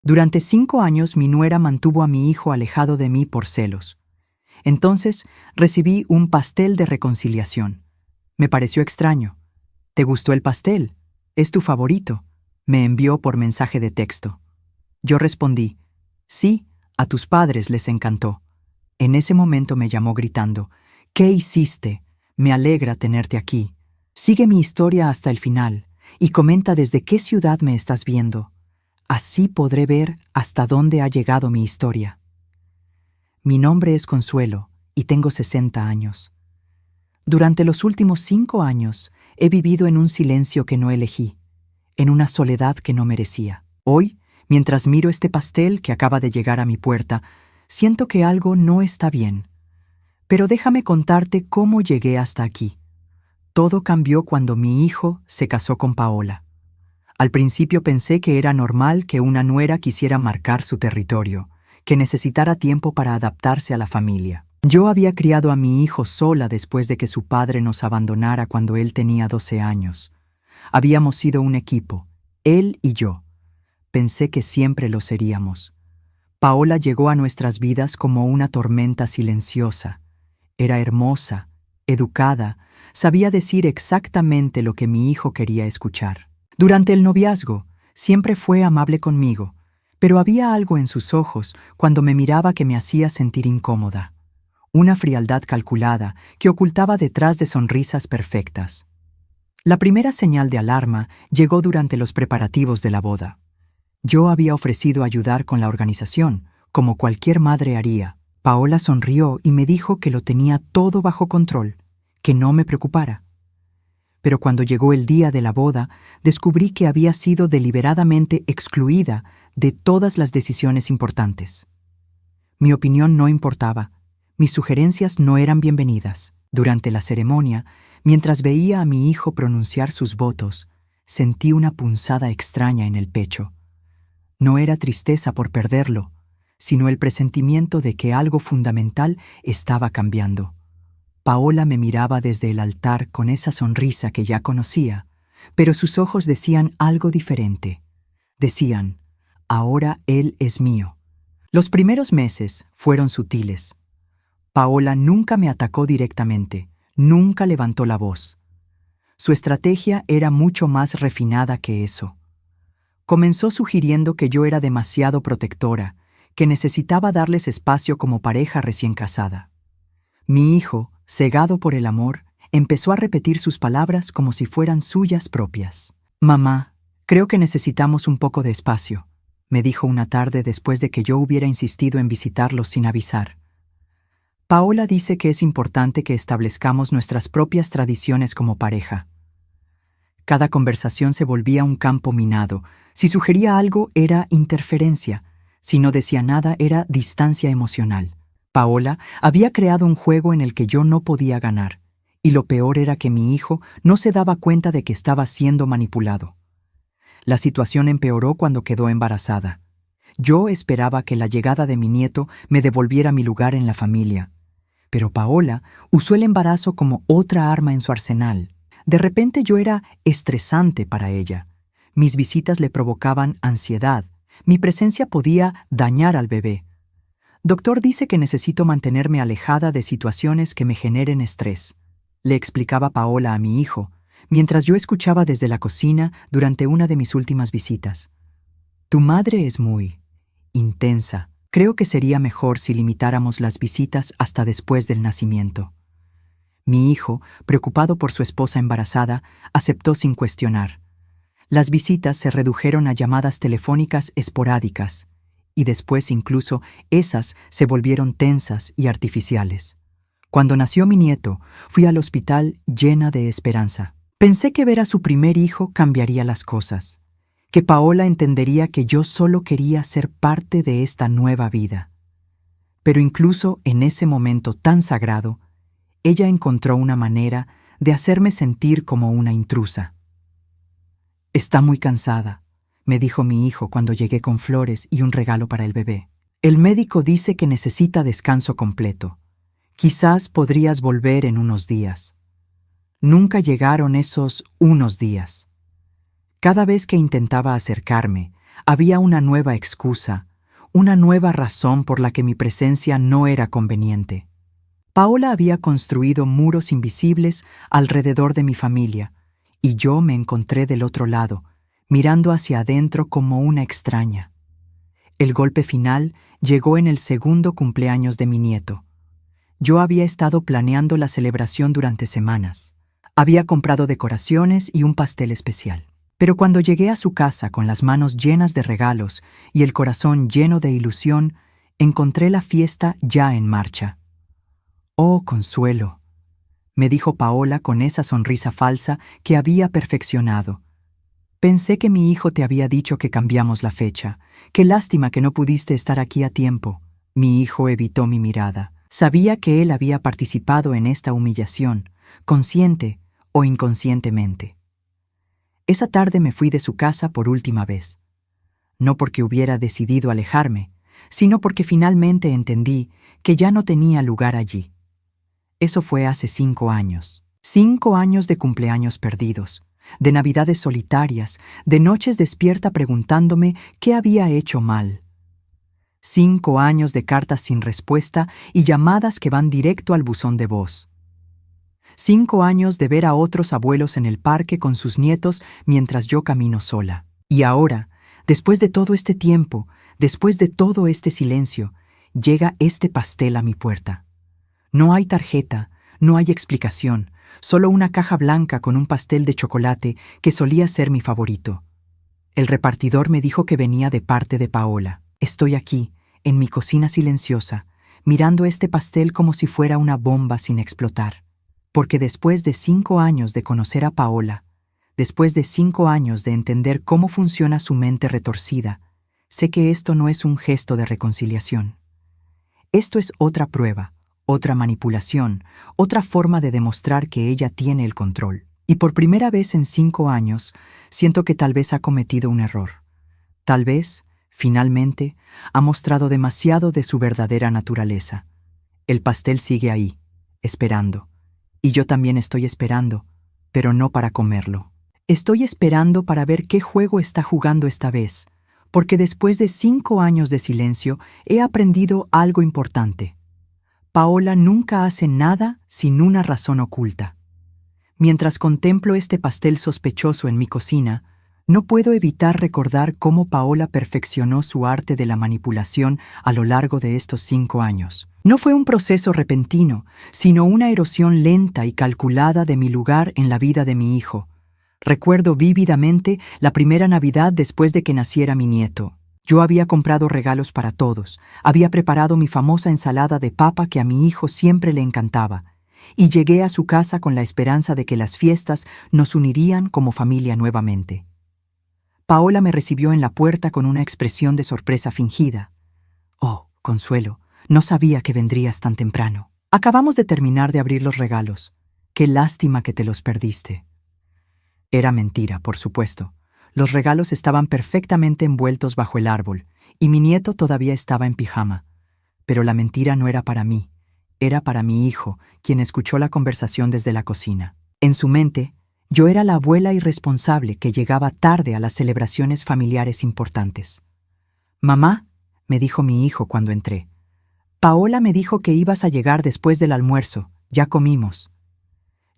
Durante 5 años mi nuera mantuvo a mi hijo alejado de mí por celos. Entonces recibí un pastel de reconciliación. Me pareció extraño. ¿Te gustó el pastel? ¿Es tu favorito?, me envió por mensaje de texto. Yo respondí, sí, a tus padres les encantó. En ese momento me llamó gritando, ¿qué hiciste? Me alegra tenerte aquí. Sigue mi historia hasta el final y comenta desde qué ciudad me estás viendo. Así podré ver hasta dónde ha llegado mi historia. Mi nombre es Consuelo y tengo 60 años. Durante los últimos 5 años he vivido en un silencio que no elegí, en una soledad que no merecía. Hoy, mientras miro este pastel que acaba de llegar a mi puerta, siento que algo no está bien. Pero déjame contarte cómo llegué hasta aquí. Todo cambió cuando mi hijo se casó con Paola. Al principio pensé que era normal que una nuera quisiera marcar su territorio, que necesitara tiempo para adaptarse a la familia. Yo había criado a mi hijo sola después de que su padre nos abandonara cuando él tenía 12 años. Habíamos sido un equipo, él y yo. Pensé que siempre lo seríamos. Paola llegó a nuestras vidas como una tormenta silenciosa. Era hermosa, educada, sabía decir exactamente lo que mi hijo quería escuchar. Durante el noviazgo, siempre fue amable conmigo, pero había algo en sus ojos cuando me miraba que me hacía sentir incómoda. Una frialdad calculada que ocultaba detrás de sonrisas perfectas. La primera señal de alarma llegó durante los preparativos de la boda. Yo había ofrecido ayudar con la organización, como cualquier madre haría. Paola sonrió y me dijo que lo tenía todo bajo control, que no me preocupara. Pero cuando llegó el día de la boda, descubrí que había sido deliberadamente excluida de todas las decisiones importantes. Mi opinión no importaba, mis sugerencias no eran bienvenidas. Durante la ceremonia, mientras veía a mi hijo pronunciar sus votos, sentí una punzada extraña en el pecho. No era tristeza por perderlo, sino el presentimiento de que algo fundamental estaba cambiando. Paola me miraba desde el altar con esa sonrisa que ya conocía, pero sus ojos decían algo diferente. Decían, ahora él es mío. Los primeros meses fueron sutiles. Paola nunca me atacó directamente, nunca levantó la voz. Su estrategia era mucho más refinada que eso. Comenzó sugiriendo que yo era demasiado protectora, que necesitaba darles espacio como pareja recién casada. Mi hijo, cegado por el amor, empezó a repetir sus palabras como si fueran suyas propias. «Mamá, creo que necesitamos un poco de espacio», me dijo una tarde después de que yo hubiera insistido en visitarlos sin avisar. Paola dice que es importante que establezcamos nuestras propias tradiciones como pareja. Cada conversación se volvía un campo minado. Si sugería algo, era interferencia. Si no decía nada, era distancia emocional. Paola había creado un juego en el que yo no podía ganar, y lo peor era que mi hijo no se daba cuenta de que estaba siendo manipulado. La situación empeoró cuando quedó embarazada. Yo esperaba que la llegada de mi nieto me devolviera mi lugar en la familia, pero Paola usó el embarazo como otra arma en su arsenal. De repente yo era estresante para ella. Mis visitas le provocaban ansiedad. Mi presencia podía dañar al bebé. Doctor dice que necesito mantenerme alejada de situaciones que me generen estrés, le explicaba Paola a mi hijo, mientras yo escuchaba desde la cocina durante una de mis últimas visitas. Tu madre es muy intensa. Creo que sería mejor si limitáramos las visitas hasta después del nacimiento. Mi hijo, preocupado por su esposa embarazada, aceptó sin cuestionar. Las visitas se redujeron a llamadas telefónicas esporádicas, y después incluso esas se volvieron tensas y artificiales. Cuando nació mi nieto, fui al hospital llena de esperanza. Pensé que ver a su primer hijo cambiaría las cosas, que Paola entendería que yo solo quería ser parte de esta nueva vida. Pero incluso en ese momento tan sagrado, ella encontró una manera de hacerme sentir como una intrusa. Está muy cansada, me dijo mi hijo cuando llegué con flores y un regalo para el bebé. El médico dice que necesita descanso completo. Quizás podrías volver en unos días. Nunca llegaron esos unos días. Cada vez que intentaba acercarme, Había una nueva excusa, una nueva razón por la que mi presencia no era conveniente. Paola había construido muros invisibles alrededor de mi familia, y yo me encontré del otro lado, mirando hacia adentro como una extraña. El golpe final llegó en el segundo cumpleaños de mi nieto. Yo había estado planeando la celebración durante semanas. Había comprado decoraciones y un pastel especial. Pero cuando llegué a su casa con las manos llenas de regalos y el corazón lleno de ilusión, encontré la fiesta ya en marcha. «Oh, Consuelo», me dijo Paola con esa sonrisa falsa que había perfeccionado. «Pensé que mi hijo te había dicho que cambiamos la fecha. Qué lástima que no pudiste estar aquí a tiempo». Mi hijo evitó mi mirada. Sabía que él había participado en esta humillación, consciente o inconscientemente. Esa tarde me fui de su casa por última vez. No porque hubiera decidido alejarme, sino porque finalmente entendí que ya no tenía lugar allí. Eso fue hace 5 años. 5 años de cumpleaños perdidos, de navidades solitarias, de noches despierta preguntándome qué había hecho mal. 5 años de cartas sin respuesta y llamadas que van directo al buzón de voz. 5 años de ver a otros abuelos en el parque con sus nietos mientras yo camino sola. Y ahora, después de todo este tiempo, después de todo este silencio, llega este pastel a mi puerta. No hay tarjeta, no hay explicación, solo una caja blanca con un pastel de chocolate que solía ser mi favorito. El repartidor me dijo que venía de parte de Paola. Estoy aquí, en mi cocina silenciosa, mirando este pastel como si fuera una bomba sin explotar. Porque después de 5 años de conocer a Paola, después de 5 años de entender cómo funciona su mente retorcida, sé que esto no es un gesto de reconciliación. Esto es otra prueba, otra manipulación, otra forma de demostrar que ella tiene el control. Y por primera vez en 5 años, siento que tal vez ha cometido un error. Tal vez, finalmente, ha mostrado demasiado de su verdadera naturaleza. El pastel sigue ahí, esperando. Y yo también estoy esperando, pero no para comerlo. Estoy esperando para ver qué juego está jugando esta vez, porque después de 5 años de silencio he aprendido algo importante. Paola nunca hace nada sin una razón oculta. Mientras contemplo este pastel sospechoso en mi cocina, no puedo evitar recordar cómo Paola perfeccionó su arte de la manipulación a lo largo de estos 5 años. No fue un proceso repentino, sino una erosión lenta y calculada de mi lugar en la vida de mi hijo. Recuerdo vívidamente la primera Navidad después de que naciera mi nieto. Yo había comprado regalos para todos, había preparado mi famosa ensalada de papa que a mi hijo siempre le encantaba, y llegué a su casa con la esperanza de que las fiestas nos unirían como familia nuevamente. Paola me recibió en la puerta con una expresión de sorpresa fingida. «Oh, Consuelo, no sabía que vendrías tan temprano. Acabamos de terminar de abrir los regalos. Qué lástima que te los perdiste». Era mentira, por supuesto. Los regalos estaban perfectamente envueltos bajo el árbol, y mi nieto todavía estaba en pijama. Pero la mentira no era para mí, era para mi hijo, quien escuchó la conversación desde la cocina. En su mente, yo era la abuela irresponsable que llegaba tarde a las celebraciones familiares importantes. «Mamá», me dijo mi hijo cuando entré, «Paola me dijo que ibas a llegar después del almuerzo, ya comimos».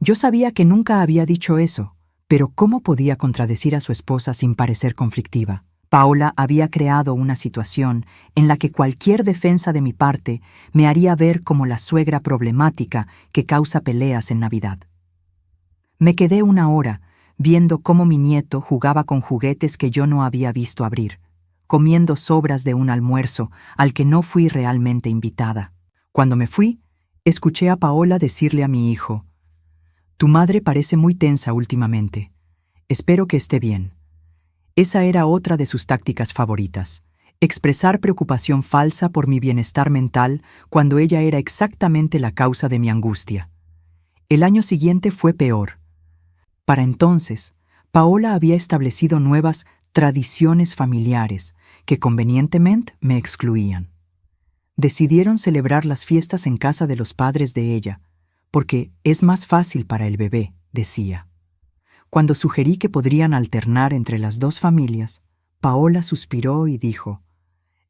Yo sabía que nunca había dicho eso, pero ¿cómo podía contradecir a su esposa sin parecer conflictiva? Paola había creado una situación en la que cualquier defensa de mi parte me haría ver como la suegra problemática que causa peleas en Navidad. Me quedé 1 hora viendo cómo mi nieto jugaba con juguetes que yo no había visto abrir, comiendo sobras de un almuerzo al que no fui realmente invitada. Cuando me fui, escuché a Paola decirle a mi hijo: «Tu madre parece muy tensa últimamente. Espero que esté bien». Esa era otra de sus tácticas favoritas, expresar preocupación falsa por mi bienestar mental cuando ella era exactamente la causa de mi angustia. El año siguiente fue peor. Para entonces, Paola había establecido nuevas tradiciones familiares que convenientemente me excluían. Decidieron celebrar las fiestas en casa de los padres de ella, porque es más fácil para el bebé, decía. Cuando sugerí que podrían alternar entre las 2 familias, Paola suspiró y dijo: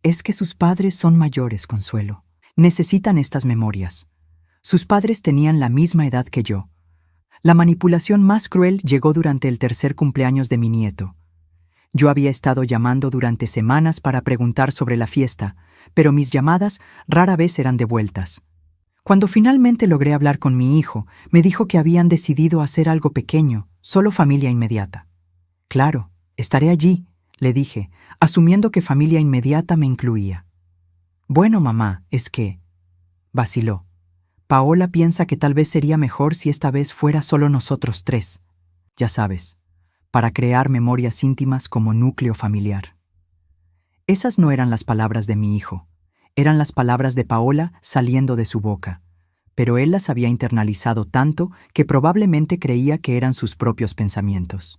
«Es que sus padres son mayores, Consuelo. Necesitan estas memorias. Sus padres tenían la misma edad que yo. La manipulación más cruel llegó durante el tercer cumpleaños de mi nieto. Yo había estado llamando durante semanas para preguntar sobre la fiesta, pero mis llamadas rara vez eran devueltas. Cuando finalmente logré hablar con mi hijo, me dijo que habían decidido hacer algo pequeño, solo familia inmediata. Claro, estaré allí, le dije, asumiendo que familia inmediata me incluía. Bueno, mamá, es que... vaciló. Paola piensa que tal vez sería mejor si esta vez fuera solo nosotros tres. Ya sabes, para crear memorias íntimas como núcleo familiar. Esas no eran las palabras de mi hijo. Eran las palabras de Paola saliendo de su boca. Pero él las había internalizado tanto que probablemente creía que eran sus propios pensamientos.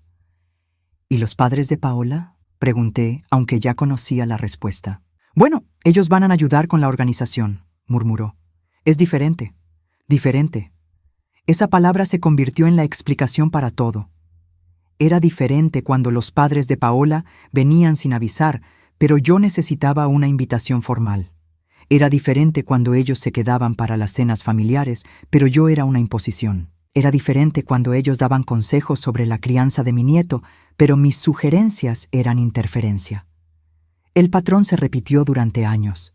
¿Y los padres de Paola?, pregunté, aunque ya conocía la respuesta. Bueno, ellos van a ayudar con la organización, murmuró. Es diferente. Diferente. Esa palabra se convirtió en la explicación para todo. Era diferente cuando los padres de Paola venían sin avisar, pero yo necesitaba una invitación formal. Era diferente cuando ellos se quedaban para las cenas familiares, pero yo era una imposición. Era diferente cuando ellos daban consejos sobre la crianza de mi nieto, pero mis sugerencias eran interferencia. El patrón se repitió durante años.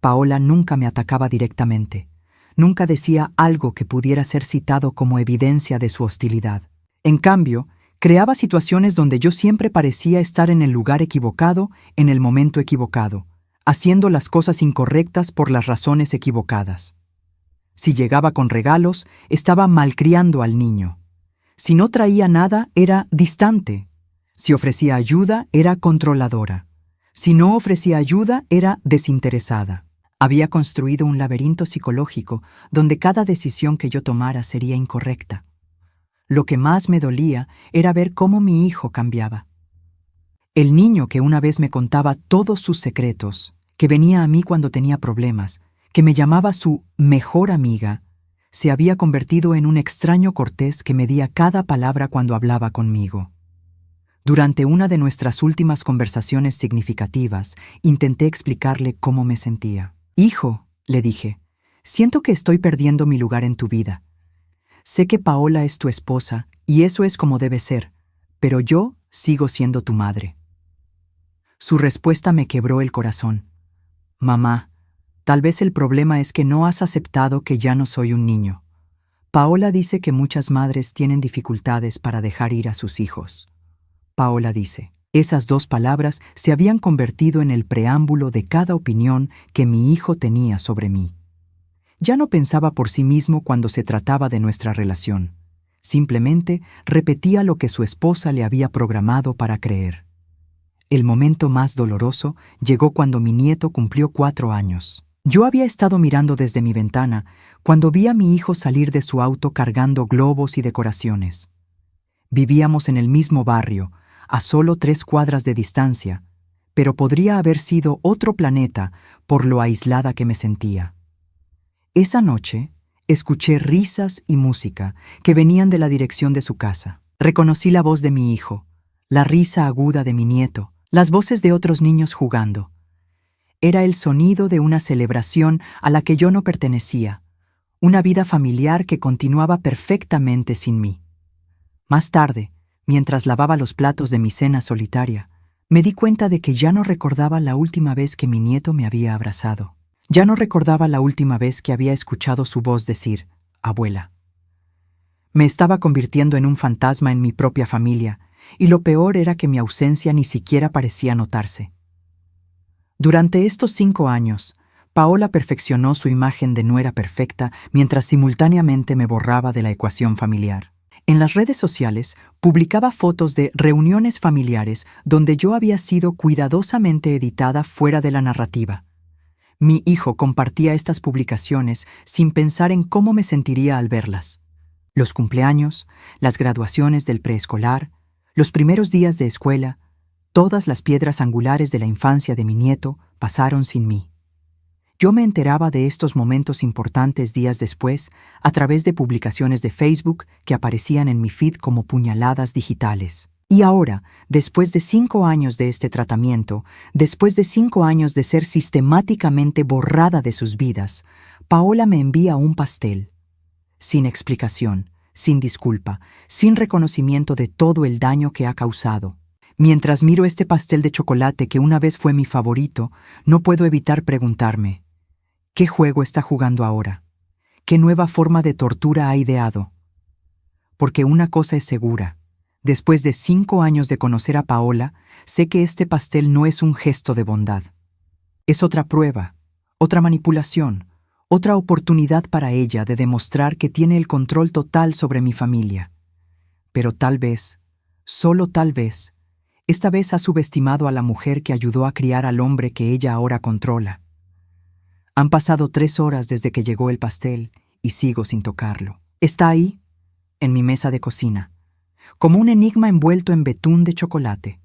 Paola nunca me atacaba directamente. Nunca decía algo que pudiera ser citado como evidencia de su hostilidad. En cambio, creaba situaciones donde yo siempre parecía estar en el lugar equivocado, en el momento equivocado, haciendo las cosas incorrectas por las razones equivocadas. Si llegaba con regalos, estaba malcriando al niño. Si no traía nada, era distante. Si ofrecía ayuda, era controladora. Si no ofrecía ayuda, era desinteresada. Había construido un laberinto psicológico donde cada decisión que yo tomara sería incorrecta. Lo que más me dolía era ver cómo mi hijo cambiaba. El niño que una vez me contaba todos sus secretos, que venía a mí cuando tenía problemas, que me llamaba su mejor amiga, se había convertido en un extraño cortés que medía cada palabra cuando hablaba conmigo. Durante una de nuestras últimas conversaciones significativas, intenté explicarle cómo me sentía. «Hijo», le dije, «siento que estoy perdiendo mi lugar en tu vida. Sé que Paola es tu esposa y eso es como debe ser, pero yo sigo siendo tu madre». Su respuesta me quebró el corazón. «Mamá, tal vez el problema es que no has aceptado que ya no soy un niño. Paola dice que muchas madres tienen dificultades para dejar ir a sus hijos». Paola dice. Esas dos palabras se habían convertido en el preámbulo de cada opinión que mi hijo tenía sobre mí. Ya no pensaba por sí mismo cuando se trataba de nuestra relación. Simplemente repetía lo que su esposa le había programado para creer. El momento más doloroso llegó cuando mi nieto cumplió 4 años. Yo había estado mirando desde mi ventana cuando vi a mi hijo salir de su auto cargando globos y decoraciones. Vivíamos en el mismo barrio, a solo 3 cuadras de distancia, pero podría haber sido otro planeta por lo aislada que me sentía. Esa noche, escuché risas y música que venían de la dirección de su casa. Reconocí la voz de mi hijo, la risa aguda de mi nieto, las voces de otros niños jugando. Era el sonido de una celebración a la que yo no pertenecía, una vida familiar que continuaba perfectamente sin mí. Más tarde, mientras lavaba los platos de mi cena solitaria, me di cuenta de que ya no recordaba la última vez que mi nieto me había abrazado. Ya no recordaba la última vez que había escuchado su voz decir, «Abuela». Me estaba convirtiendo en un fantasma en mi propia familia, y lo peor era que mi ausencia ni siquiera parecía notarse. Durante estos 5 años, Paola perfeccionó su imagen de nuera perfecta mientras simultáneamente me borraba de la ecuación familiar. En las redes sociales publicaba fotos de reuniones familiares donde yo había sido cuidadosamente editada fuera de la narrativa. Mi hijo compartía estas publicaciones sin pensar en cómo me sentiría al verlas. Los cumpleaños, las graduaciones del preescolar, los primeros días de escuela, todas las piedras angulares de la infancia de mi nieto pasaron sin mí. Yo me enteraba de estos momentos importantes días después a través de publicaciones de Facebook que aparecían en mi feed como puñaladas digitales. Y ahora, después de 5 años de este tratamiento, después de 5 años de ser sistemáticamente borrada de sus vidas, Paola me envía un pastel. Sin explicación, sin disculpa, sin reconocimiento de todo el daño que ha causado. Mientras miro este pastel de chocolate que una vez fue mi favorito, no puedo evitar preguntarme, ¿qué juego está jugando ahora? ¿Qué nueva forma de tortura ha ideado? Porque una cosa es segura. Después de 5 años de conocer a Paola, sé que este pastel no es un gesto de bondad. Es otra prueba, otra manipulación, otra oportunidad para ella de demostrar que tiene el control total sobre mi familia. Pero tal vez, solo tal vez, esta vez ha subestimado a la mujer que ayudó a criar al hombre que ella ahora controla. Han pasado 3 horas desde que llegó el pastel y sigo sin tocarlo. Está ahí, en mi mesa de cocina, como un enigma envuelto en betún de chocolate.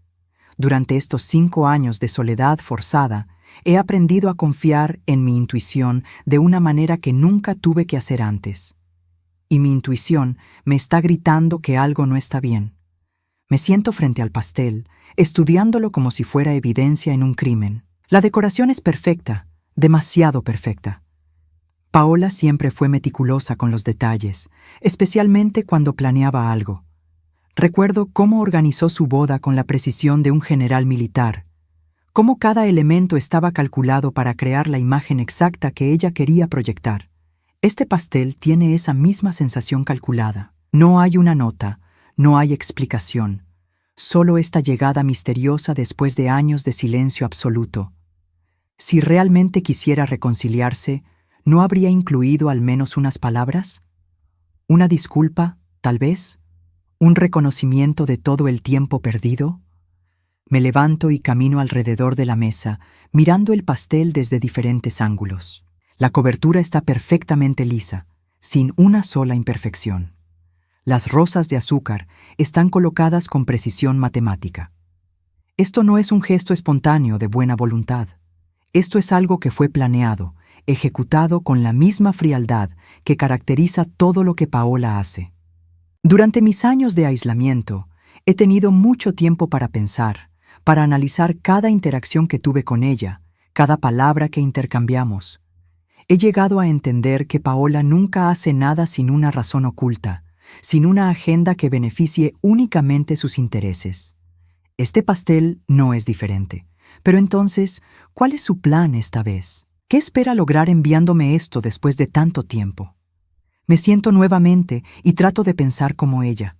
Durante estos 5 años de soledad forzada, he aprendido a confiar en mi intuición de una manera que nunca tuve que hacer antes. Y mi intuición me está gritando que algo no está bien. Me siento frente al pastel, estudiándolo como si fuera evidencia en un crimen. La decoración es perfecta, demasiado perfecta. Paola siempre fue meticulosa con los detalles, especialmente cuando planeaba algo. Recuerdo cómo organizó su boda con la precisión de un general militar, cómo cada elemento estaba calculado para crear la imagen exacta que ella quería proyectar. Este pastel tiene esa misma sensación calculada. No hay una nota, no hay explicación, solo esta llegada misteriosa después de años de silencio absoluto. Si realmente quisiera reconciliarse, ¿no habría incluido al menos unas palabras? ¿Una disculpa, tal vez? ¿Un reconocimiento de todo el tiempo perdido? Me levanto y camino alrededor de la mesa, mirando el pastel desde diferentes ángulos. La cobertura está perfectamente lisa, sin una sola imperfección. Las rosas de azúcar están colocadas con precisión matemática. Esto no es un gesto espontáneo de buena voluntad. Esto es algo que fue planeado, ejecutado con la misma frialdad que caracteriza todo lo que Paola hace. Durante mis años de aislamiento, he tenido mucho tiempo para pensar, para analizar cada interacción que tuve con ella, cada palabra que intercambiamos. He llegado a entender que Paola nunca hace nada sin una razón oculta, sin una agenda que beneficie únicamente sus intereses. Este pastel no es diferente. Pero entonces, ¿cuál es su plan esta vez? ¿Qué espera lograr enviándome esto después de tanto tiempo? Me siento nuevamente y trato de pensar como ella.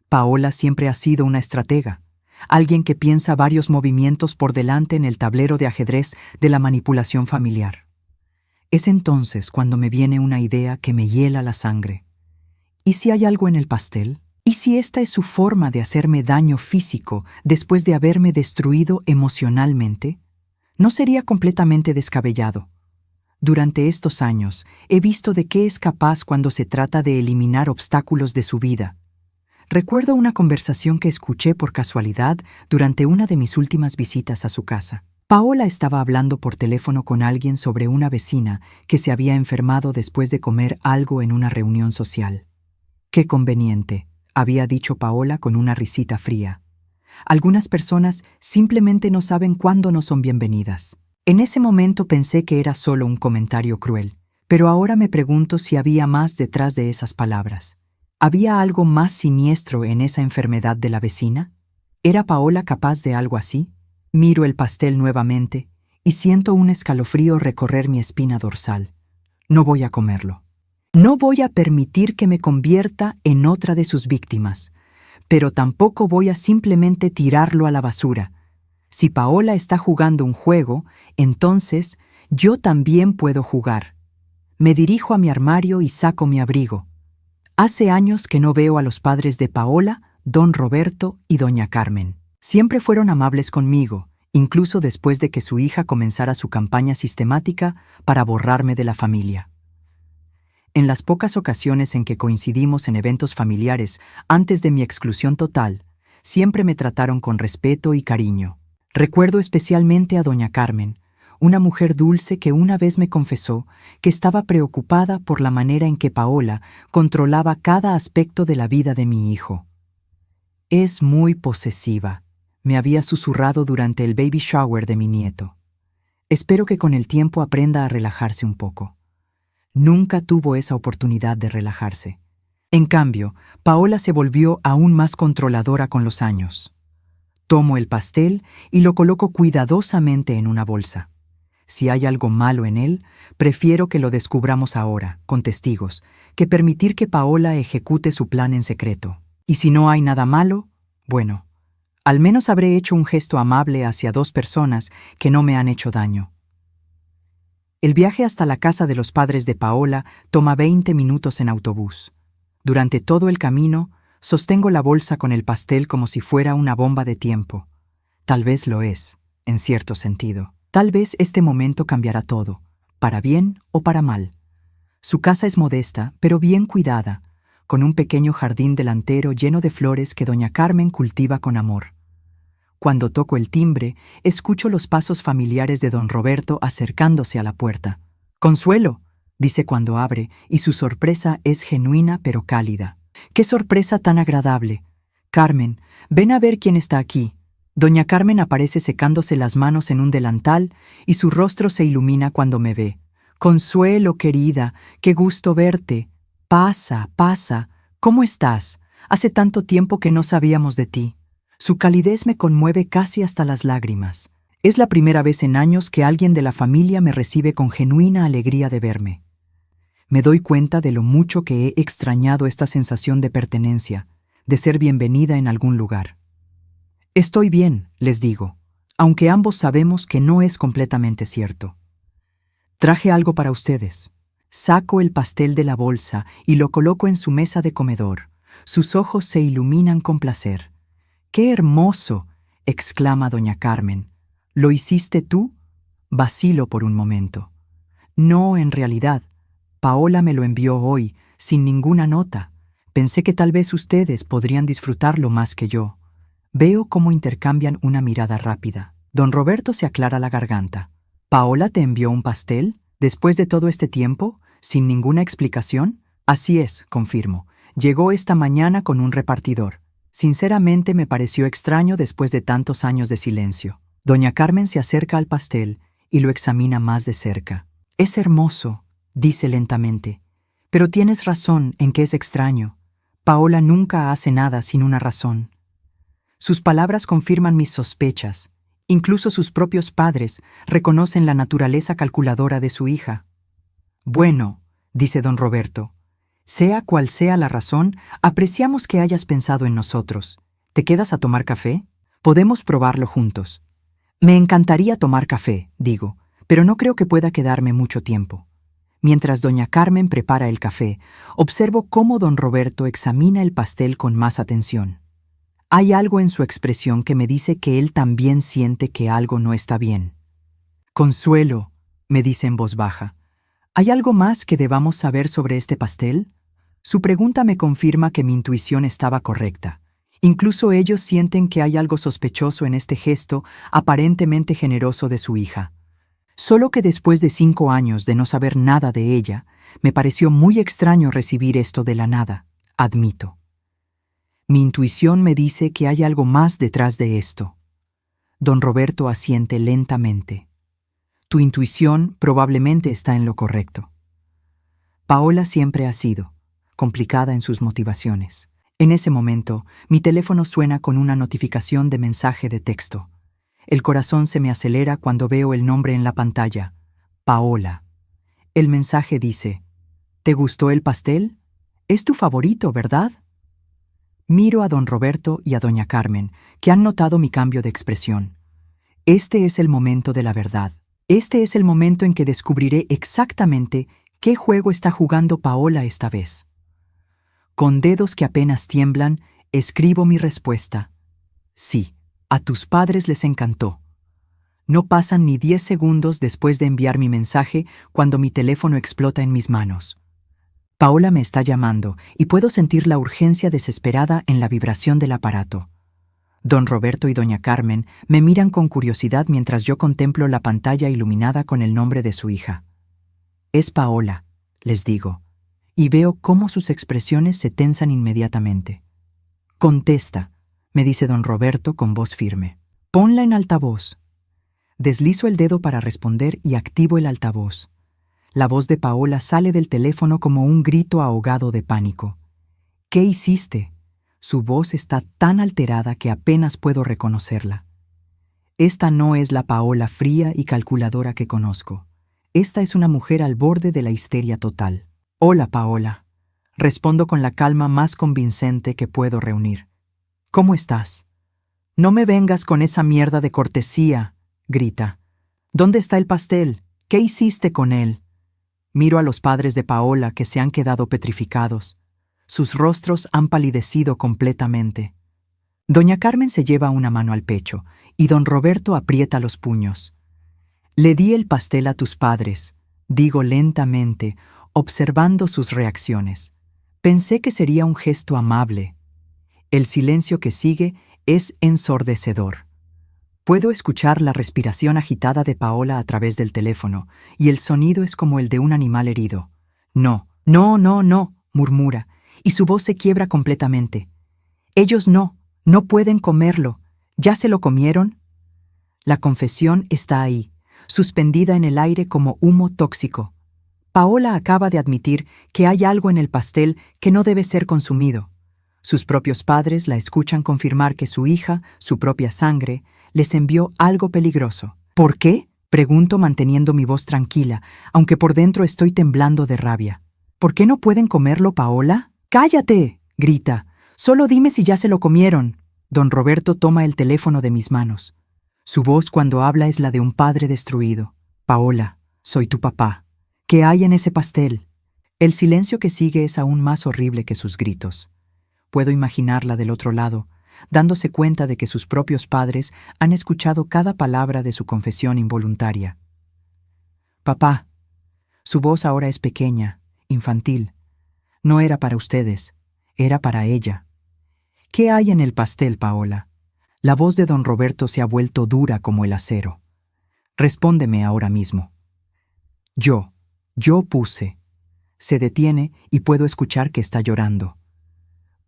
Paola siempre ha sido una estratega, alguien que piensa varios movimientos por delante en el tablero de ajedrez de la manipulación familiar. Es entonces cuando me viene una idea que me hiela la sangre. ¿Y si hay algo en el pastel? ¿Y si esta es su forma de hacerme daño físico después de haberme destruido emocionalmente? No sería completamente descabellado. Durante estos años he visto de qué es capaz cuando se trata de eliminar obstáculos de su vida. Recuerdo una conversación que escuché por casualidad durante una de mis últimas visitas a su casa. Paola estaba hablando por teléfono con alguien sobre una vecina que se había enfermado después de comer algo en una reunión social. «Qué conveniente», había dicho Paola con una risita fría. Algunas personas simplemente no saben cuándo no son bienvenidas. En ese momento pensé que era solo un comentario cruel, pero ahora me pregunto si había más detrás de esas palabras. ¿Había algo más siniestro en esa enfermedad de la vecina? ¿Era Paola capaz de algo así? Miro el pastel nuevamente y siento un escalofrío recorrer mi espina dorsal. No voy a comerlo. No voy a permitir que me convierta en otra de sus víctimas, pero tampoco voy a simplemente tirarlo a la basura. Si Paola está jugando un juego, entonces yo también puedo jugar. Me dirijo a mi armario y saco mi abrigo. Hace años que no veo a los padres de Paola, don Roberto y doña Carmen. Siempre fueron amables conmigo, incluso después de que su hija comenzara su campaña sistemática para borrarme de la familia. En las pocas ocasiones en que coincidimos en eventos familiares antes de mi exclusión total, siempre me trataron con respeto y cariño. Recuerdo especialmente a doña Carmen, una mujer dulce que una vez me confesó que estaba preocupada por la manera en que Paola controlaba cada aspecto de la vida de mi hijo. Es muy posesiva, me había susurrado durante el baby shower de mi nieto. Espero que con el tiempo aprenda a relajarse un poco. Nunca tuvo esa oportunidad de relajarse. En cambio, Paola se volvió aún más controladora con los años. Tomo el pastel y lo coloco cuidadosamente en una bolsa. Si hay algo malo en él, prefiero que lo descubramos ahora, con testigos, que permitir que Paola ejecute su plan en secreto. Y si no hay nada malo, bueno, al menos habré hecho un gesto amable hacia 2 personas que no me han hecho daño. El viaje hasta la casa de los padres de Paola toma 20 minutos en autobús. Durante todo el camino, sostengo la bolsa con el pastel como si fuera una bomba de tiempo. Tal vez lo es, en cierto sentido. Tal vez este momento cambiará todo, para bien o para mal. Su casa es modesta, pero bien cuidada, con un pequeño jardín delantero lleno de flores que doña Carmen cultiva con amor. Cuando toco el timbre, escucho los pasos familiares de don Roberto acercándose a la puerta. «Consuelo», dice cuando abre, y su sorpresa es genuina pero cálida. «¡Qué sorpresa tan agradable! Carmen, ven a ver quién está aquí». Doña Carmen aparece secándose las manos en un delantal y su rostro se ilumina cuando me ve. «Consuelo, querida, qué gusto verte. Pasa, pasa. ¿Cómo estás? Hace tanto tiempo que no sabíamos de ti». Su calidez me conmueve casi hasta las lágrimas. Es la primera vez en años que alguien de la familia me recibe con genuina alegría de verme. Me doy cuenta de lo mucho que he extrañado esta sensación de pertenencia, de ser bienvenida en algún lugar. «Estoy bien», les digo, aunque ambos sabemos que no es completamente cierto. «Traje algo para ustedes». Saco el pastel de la bolsa y lo coloco en su mesa de comedor. Sus ojos se iluminan con placer. «¡Qué hermoso!», exclama doña Carmen. «¿Lo hiciste tú?». Vacilo por un momento. «No, en realidad. Paola me lo envió hoy, sin ninguna nota. Pensé que tal vez ustedes podrían disfrutarlo más que yo». Veo cómo intercambian una mirada rápida. Don Roberto se aclara la garganta. «¿Paola te envió un pastel? ¿Después de todo este tiempo? ¿Sin ninguna explicación?». «Así es», confirmo. «Llegó esta mañana con un repartidor. Sinceramente me pareció extraño después de tantos años de silencio». Doña Carmen se acerca al pastel y lo examina más de cerca. «Es hermoso», dice lentamente. «Pero tienes razón en que es extraño. Paola nunca hace nada sin una razón». Sus palabras confirman mis sospechas. Incluso sus propios padres reconocen la naturaleza calculadora de su hija. «Bueno», dice don Roberto, «sea cual sea la razón, apreciamos que hayas pensado en nosotros. ¿Te quedas a tomar café? Podemos probarlo juntos». «Me encantaría tomar café», digo, «pero no creo que pueda quedarme mucho tiempo». Mientras doña Carmen prepara el café, observo cómo don Roberto examina el pastel con más atención. Hay algo en su expresión que me dice que él también siente que algo no está bien. «Consuelo», me dice en voz baja, «¿hay algo más que debamos saber sobre este pastel?». Su pregunta me confirma que mi intuición estaba correcta. Incluso ellos sienten que hay algo sospechoso en este gesto aparentemente generoso de su hija. Solo que después de 5 años de no saber nada de ella, me pareció muy extraño recibir esto de la nada, admito. Mi intuición me dice que hay algo más detrás de esto. Don Roberto asiente lentamente. Tu intuición probablemente está en lo correcto. Paola siempre ha sido complicada en sus motivaciones. En ese momento, mi teléfono suena con una notificación de mensaje de texto. El corazón se me acelera cuando veo el nombre en la pantalla. Paola. El mensaje dice: «¿Te gustó el pastel? Es tu favorito, ¿verdad?». Miro a don Roberto y a doña Carmen, que han notado mi cambio de expresión. Este es el momento de la verdad. Este es el momento en que descubriré exactamente qué juego está jugando Paola esta vez. Con dedos que apenas tiemblan, escribo mi respuesta. Sí, a tus padres les encantó. No pasan ni 10 segundos después de enviar mi mensaje cuando mi teléfono explota en mis manos. Paola me está llamando y puedo sentir la urgencia desesperada en la vibración del aparato. Don Roberto y doña Carmen me miran con curiosidad mientras yo contemplo la pantalla iluminada con el nombre de su hija. «Es Paola», les digo, y veo cómo sus expresiones se tensan inmediatamente. «Contesta», me dice don Roberto con voz firme. Ponla en altavoz. Deslizo el dedo para responder y activo el altavoz. La voz de Paola sale del teléfono como un grito ahogado de pánico. ¿Qué hiciste? Su voz está tan alterada que apenas puedo reconocerla. Esta no es la Paola fría y calculadora que conozco. Esta es una mujer al borde de la histeria total. Hola, Paola. Respondo con la calma más convincente que puedo reunir. ¿Cómo estás? No me vengas con esa mierda de cortesía, grita. ¿Dónde está el pastel? ¿Qué hiciste con él? Miro a los padres de Paola que se han quedado petrificados. Sus rostros han palidecido completamente. Doña Carmen se lleva una mano al pecho y don Roberto aprieta los puños. Le di el pastel a tus padres, digo lentamente, observando sus reacciones. Pensé que sería un gesto amable. El silencio que sigue es ensordecedor. Puedo escuchar la respiración agitada de Paola a través del teléfono, y el sonido es como el de un animal herido. No, no, no, no, murmura, y su voz se quiebra completamente. Ellos no pueden comerlo. ¿Ya se lo comieron? La confesión está ahí, suspendida en el aire como humo tóxico. Paola acaba de admitir que hay algo en el pastel que no debe ser consumido. Sus propios padres la escuchan confirmar que su hija, su propia sangre, les envió algo peligroso. ¿Por qué? Pregunto manteniendo mi voz tranquila, aunque por dentro estoy temblando de rabia. ¿Por qué no pueden comerlo, Paola? ¡Cállate!, grita. Solo dime si ya se lo comieron. Don Roberto toma el teléfono de mis manos. Su voz cuando habla es la de un padre destruido. Paola, soy tu papá. ¿Qué hay en ese pastel? El silencio que sigue es aún más horrible que sus gritos. Puedo imaginarla del otro lado, dándose cuenta de que sus propios padres han escuchado cada palabra de su confesión involuntaria. Papá. Su voz ahora es pequeña, infantil. No era para ustedes, era para ella. ¿Qué hay en el pastel, Paola? La voz de don Roberto se ha vuelto dura como el acero. Respóndeme ahora mismo. Yo puse. Se detiene y puedo escuchar que está llorando.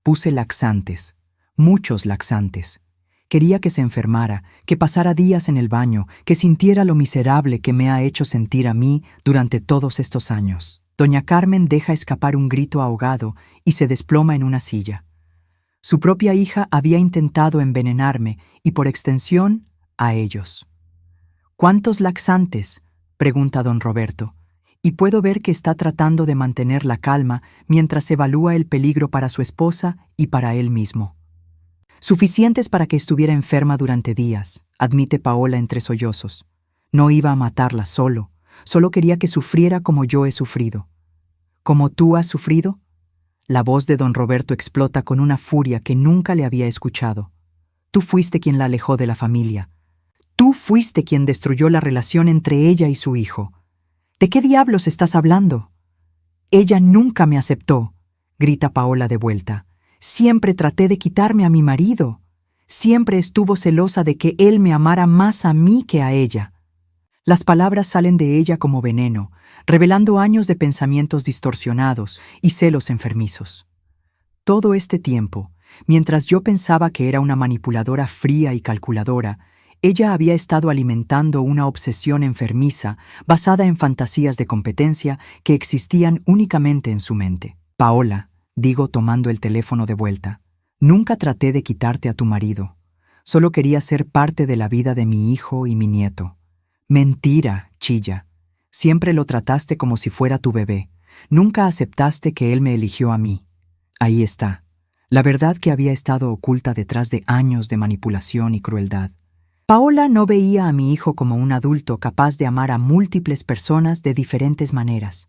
Puse laxantes, muchos laxantes. Quería que se enfermara, que pasara días en el baño, que sintiera lo miserable que me ha hecho sentir a mí durante todos estos años. Doña Carmen deja escapar un grito ahogado y se desploma en una silla. Su propia hija había intentado envenenarme y, por extensión, a ellos. ¿Cuántos laxantes?, pregunta don Roberto, y puedo ver que está tratando de mantener la calma mientras evalúa el peligro para su esposa y para él mismo. Suficientes para que estuviera enferma durante días, admite Paola entre sollozos. No iba a matarla solo quería que sufriera como yo he sufrido. ¿Como tú has sufrido? La voz de don Roberto explota con una furia que nunca le había escuchado. Tú fuiste quien la alejó de la familia. Tú fuiste quien destruyó la relación entre ella y su hijo. ¿De qué diablos estás hablando? Ella nunca me aceptó, grita Paola de vuelta. Siempre traté de quitarme a mi marido. Siempre estuvo celosa de que él me amara más a mí que a ella. Las palabras salen de ella como veneno, revelando años de pensamientos distorsionados y celos enfermizos. Todo este tiempo, mientras yo pensaba que era una manipuladora fría y calculadora, ella había estado alimentando una obsesión enfermiza basada en fantasías de competencia que existían únicamente en su mente. Paola, digo tomando el teléfono de vuelta, nunca traté de quitarte a tu marido. Solo quería ser parte de la vida de mi hijo y mi nieto. Mentira, chilla. Siempre lo trataste como si fuera tu bebé. Nunca aceptaste que él me eligió a mí. Ahí está. La verdad que había estado oculta detrás de años de manipulación y crueldad. Paola no veía a mi hijo como un adulto capaz de amar a múltiples personas de diferentes maneras.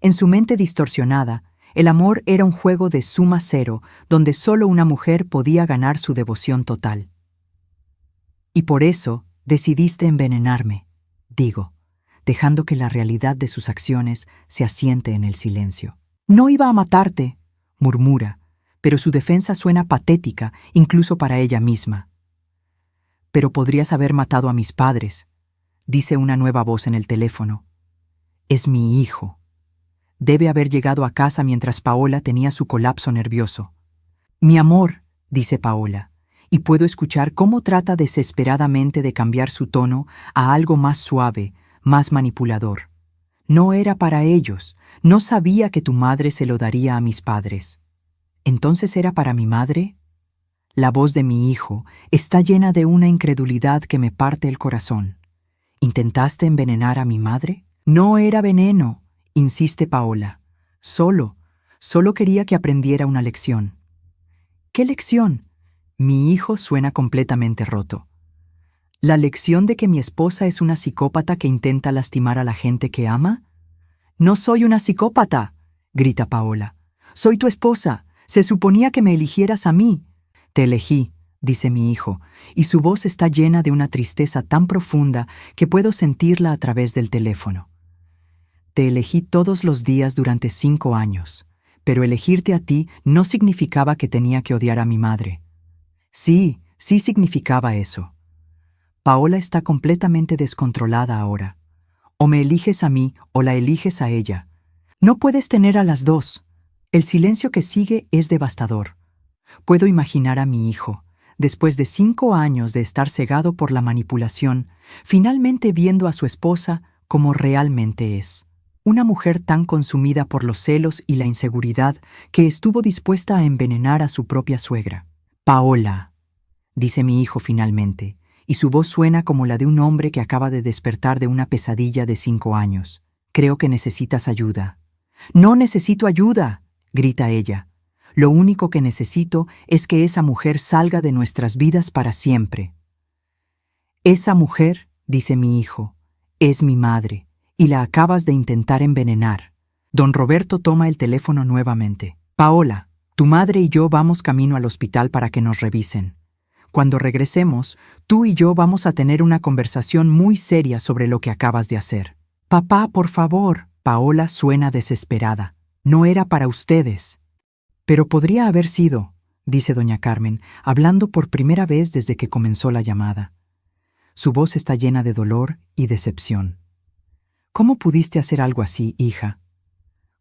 En su mente distorsionada, el amor era un juego de suma cero donde solo una mujer podía ganar su devoción total. Y por eso decidiste envenenarme, digo, dejando que la realidad de sus acciones se asiente en el silencio. No iba a matarte, murmura, pero su defensa suena patética incluso para ella misma. Pero podrías haber matado a mis padres, dice una nueva voz en el teléfono. Es mi hijo. Debe haber llegado a casa mientras Paola tenía su colapso nervioso. Mi amor, dice Paola, y puedo escuchar cómo trata desesperadamente de cambiar su tono a algo más suave, más manipulador. No era para ellos, no sabía que tu madre se lo daría a mis padres. ¿Entonces era para mi madre? La voz de mi hijo está llena de una incredulidad que me parte el corazón. ¿Intentaste envenenar a mi madre? No era veneno, insiste Paola. Solo quería que aprendiera una lección. ¿Qué lección? Mi hijo suena completamente roto. ¿La lección de que mi esposa es una psicópata que intenta lastimar a la gente que ama? No soy una psicópata, grita Paola. Soy tu esposa. Se suponía que me eligieras a mí. Te elegí, dice mi hijo, y su voz está llena de una tristeza tan profunda que puedo sentirla a través del teléfono. Te elegí todos los días durante 5 años, pero elegirte a ti no significaba que tenía que odiar a mi madre. Sí significaba eso. Paola está completamente descontrolada ahora. O me eliges a mí o la eliges a ella. No puedes tener a las dos. El silencio que sigue es devastador. Puedo imaginar a mi hijo, después de 5 años de estar cegado por la manipulación, finalmente viendo a su esposa como realmente es. Una mujer tan consumida por los celos y la inseguridad que estuvo dispuesta a envenenar a su propia suegra. Paola, dice mi hijo finalmente, y su voz suena como la de un hombre que acaba de despertar de una pesadilla de 5 años. Creo que necesitas ayuda. No necesito ayuda, grita ella. Lo único que necesito es que esa mujer salga de nuestras vidas para siempre. Esa mujer, dice mi hijo, es mi madre, y la acabas de intentar envenenar. Don Roberto toma el teléfono nuevamente. Paola, tu madre y yo vamos camino al hospital para que nos revisen. Cuando regresemos, tú y yo vamos a tener una conversación muy seria sobre lo que acabas de hacer. Papá, por favor. Paola suena desesperada. No era para ustedes. Pero podría haber sido, dice doña Carmen, hablando por primera vez desde que comenzó la llamada. Su voz está llena de dolor y decepción. ¿Cómo pudiste hacer algo así, hija?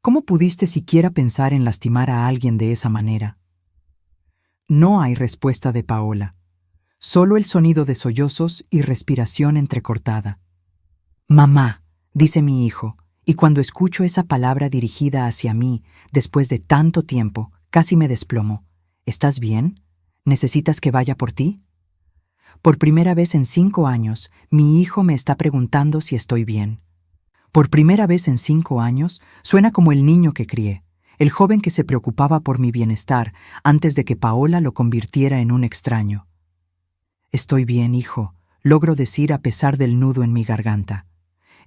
¿Cómo pudiste siquiera pensar en lastimar a alguien de esa manera? No hay respuesta de Paola. Solo el sonido de sollozos y respiración entrecortada. Mamá, dice mi hijo, y cuando escucho esa palabra dirigida hacia mí, después de tanto tiempo, casi me desplomo. ¿Estás bien? ¿Necesitas que vaya por ti? Por primera vez en 5 años, mi hijo me está preguntando si estoy bien. Por primera vez en 5 años, suena como el niño que crié, el joven que se preocupaba por mi bienestar antes de que Paola lo convirtiera en un extraño. Estoy bien, hijo, logro decir a pesar del nudo en mi garganta.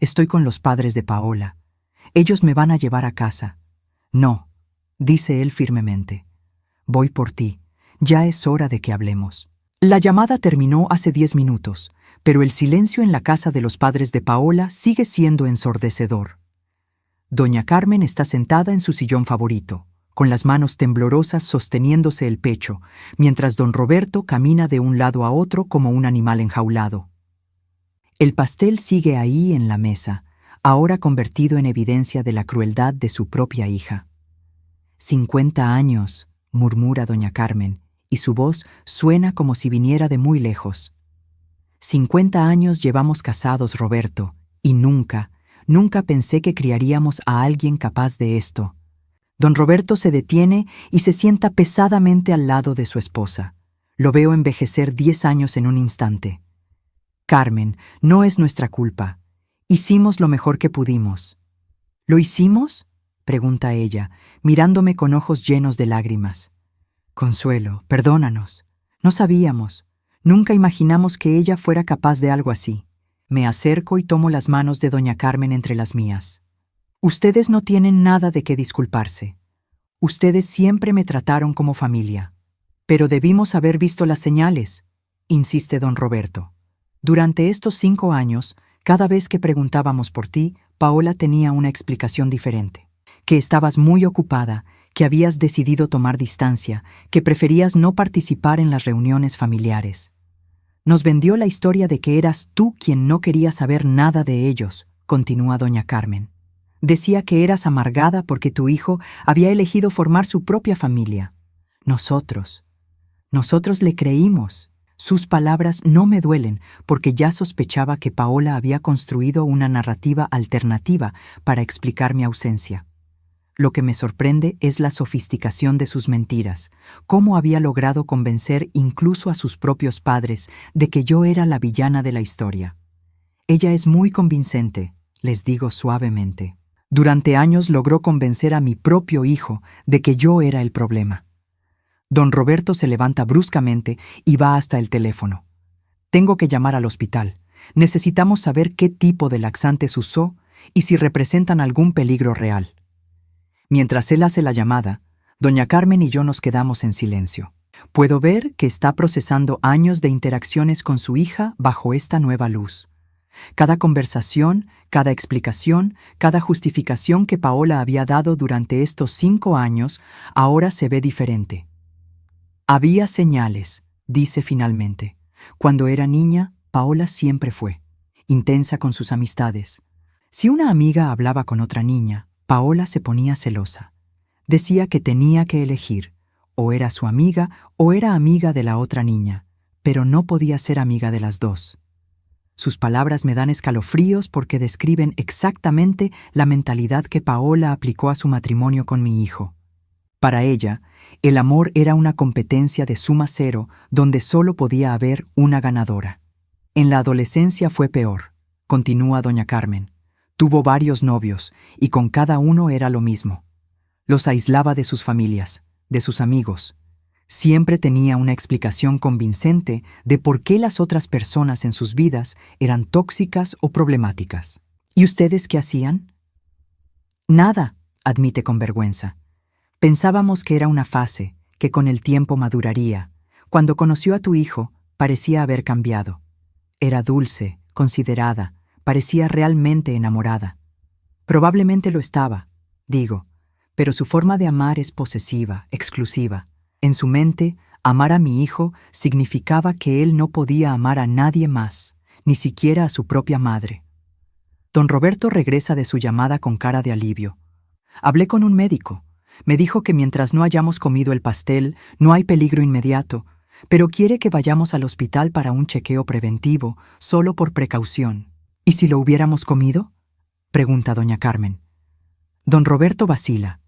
Estoy con los padres de Paola. Ellos me van a llevar a casa. No, dice él firmemente. Voy por ti. Ya es hora de que hablemos. La llamada terminó hace 10 minutos, pero el silencio en la casa de los padres de Paola sigue siendo ensordecedor. Doña Carmen está sentada en su sillón favorito, con las manos temblorosas sosteniéndose el pecho, mientras don Roberto camina de un lado a otro como un animal enjaulado. El pastel sigue ahí en la mesa, ahora convertido en evidencia de la crueldad de su propia hija. 50 años, murmura doña Carmen, y su voz suena como si viniera de muy lejos. 50 años llevamos casados, Roberto, y nunca pensé que criaríamos a alguien capaz de esto. Don Roberto se detiene y se sienta pesadamente al lado de su esposa. Lo veo envejecer 10 años en un instante. Carmen, no es nuestra culpa. Hicimos lo mejor que pudimos. ¿Lo hicimos?, pregunta ella, mirándome con ojos llenos de lágrimas. Consuelo, perdónanos. No sabíamos. Nunca imaginamos que ella fuera capaz de algo así. Me acerco y tomo las manos de doña Carmen entre las mías. Ustedes no tienen nada de qué disculparse. Ustedes siempre me trataron como familia. Pero debimos haber visto las señales, insiste don Roberto. Durante estos 5 años, cada vez que preguntábamos por ti, Paola tenía una explicación diferente. Que estabas muy ocupada, que habías decidido tomar distancia, que preferías no participar en las reuniones familiares. Nos vendió la historia de que eras tú quien no quería saber nada de ellos, continúa doña Carmen. Decía que eras amargada porque tu hijo había elegido formar su propia familia. Nosotros Nosotros le creímos. Sus palabras no me duelen porque ya sospechaba que Paola había construido una narrativa alternativa para explicar mi ausencia. Lo que me sorprende es la sofisticación de sus mentiras, cómo había logrado convencer incluso a sus propios padres de que yo era la villana de la historia. Ella es muy convincente, les digo suavemente. Durante años logró convencer a mi propio hijo de que yo era el problema. Don Roberto se levanta bruscamente y va hasta el teléfono. Tengo que llamar al hospital. Necesitamos saber qué tipo de laxantes usó y si representan algún peligro real. Mientras él hace la llamada, doña Carmen y yo nos quedamos en silencio. Puedo ver que está procesando años de interacciones con su hija bajo esta nueva luz. Cada conversación, cada explicación, cada justificación que Paola había dado durante estos 5 años, ahora se ve diferente. Había señales, dice finalmente. Cuando era niña, Paola siempre fue intensa con sus amistades. Si una amiga hablaba con otra niña, Paola se ponía celosa. Decía que tenía que elegir, o era su amiga o era amiga de la otra niña, pero no podía ser amiga de las dos. Sus palabras me dan escalofríos porque describen exactamente la mentalidad que Paola aplicó a su matrimonio con mi hijo. Para ella, el amor era una competencia de suma cero donde solo podía haber una ganadora. En la adolescencia fue peor, continúa doña Carmen. Tuvo varios novios y con cada uno era lo mismo. Los aislaba de sus familias, de sus amigos. Siempre tenía una explicación convincente de por qué las otras personas en sus vidas eran tóxicas o problemáticas. ¿Y ustedes qué hacían? Nada, admite con vergüenza. Pensábamos que era una fase, que con el tiempo maduraría. Cuando conoció a tu hijo, parecía haber cambiado. Era dulce, considerada, parecía realmente enamorada. Probablemente lo estaba, digo, pero su forma de amar es posesiva, exclusiva. En su mente, amar a mi hijo significaba que él no podía amar a nadie más, ni siquiera a su propia madre. Don Roberto regresa de su llamada con cara de alivio. Hablé con un médico. Me dijo que mientras no hayamos comido el pastel, no hay peligro inmediato, pero quiere que vayamos al hospital para un chequeo preventivo, solo por precaución. ¿Y si lo hubiéramos comido?, pregunta doña Carmen. Don Roberto vacila.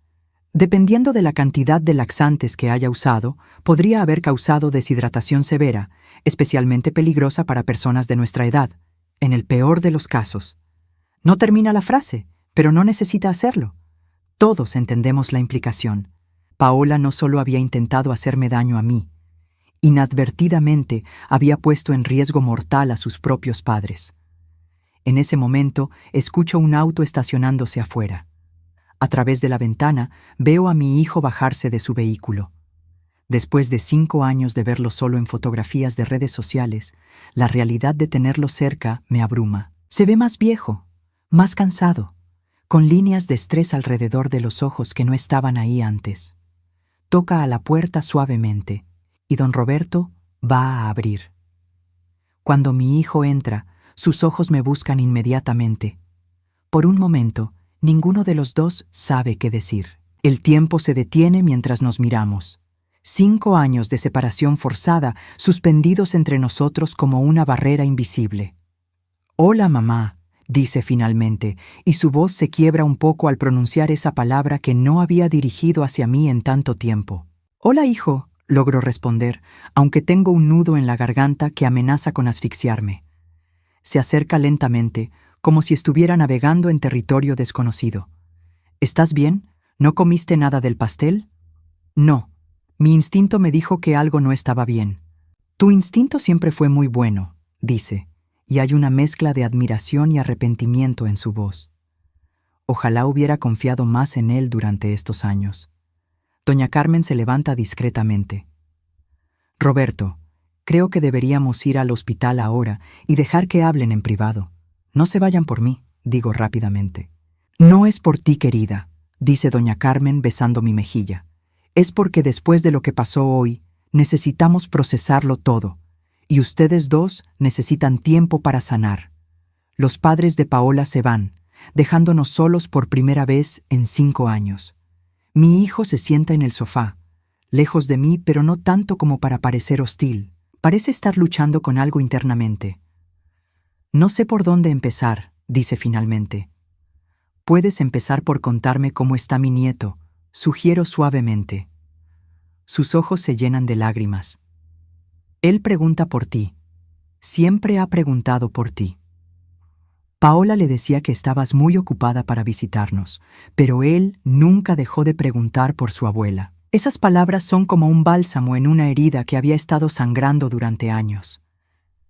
Dependiendo de la cantidad de laxantes que haya usado, podría haber causado deshidratación severa, especialmente peligrosa para personas de nuestra edad, en el peor de los casos. No termina la frase, pero no necesita hacerlo. Todos entendemos la implicación. Paola no solo había intentado hacerme daño a mí, inadvertidamente había puesto en riesgo mortal a sus propios padres. En ese momento, escucho un auto estacionándose afuera. A través de la ventana, veo a mi hijo bajarse de su vehículo. Después de 5 años de verlo solo en fotografías de redes sociales, la realidad de tenerlo cerca me abruma. Se ve más viejo, más cansado, con líneas de estrés alrededor de los ojos que no estaban ahí antes. Toca a la puerta suavemente, y don Roberto va a abrir. Cuando mi hijo entra, sus ojos me buscan inmediatamente. Por un momento, ninguno de los dos sabe qué decir. El tiempo se detiene mientras nos miramos. 5 años de separación forzada, suspendidos entre nosotros como una barrera invisible. «Hola, mamá», dice finalmente, y su voz se quiebra un poco al pronunciar esa palabra que no había dirigido hacia mí en tanto tiempo. «Hola, hijo», logro responder, aunque tengo un nudo en la garganta que amenaza con asfixiarme. Se acerca lentamente, como si estuviera navegando en territorio desconocido. «¿Estás bien? ¿No comiste nada del pastel?» «No. Mi instinto me dijo que algo no estaba bien». «Tu instinto siempre fue muy bueno», dice, y hay una mezcla de admiración y arrepentimiento en su voz. Ojalá hubiera confiado más en él durante estos años. Doña Carmen se levanta discretamente. «Roberto, creo que deberíamos ir al hospital ahora y dejar que hablen en privado. No se vayan por mí», digo rápidamente. «No es por ti, querida», dice doña Carmen besando mi mejilla. «Es porque después de lo que pasó hoy, necesitamos procesarlo todo, y ustedes dos necesitan tiempo para sanar. Los padres de Paola se van, dejándonos solos por primera vez en 5 años. Mi hijo se sienta en el sofá, lejos de mí, pero no tanto como para parecer hostil. Parece estar luchando con algo internamente. No sé por dónde empezar, dice finalmente. Puedes empezar por contarme cómo está mi nieto, sugiero suavemente. Sus ojos se llenan de lágrimas. Él pregunta por ti. Siempre ha preguntado por ti. Paola le decía que estabas muy ocupada para visitarnos, pero él nunca dejó de preguntar por su abuela. Esas palabras son como un bálsamo en una herida que había estado sangrando durante años.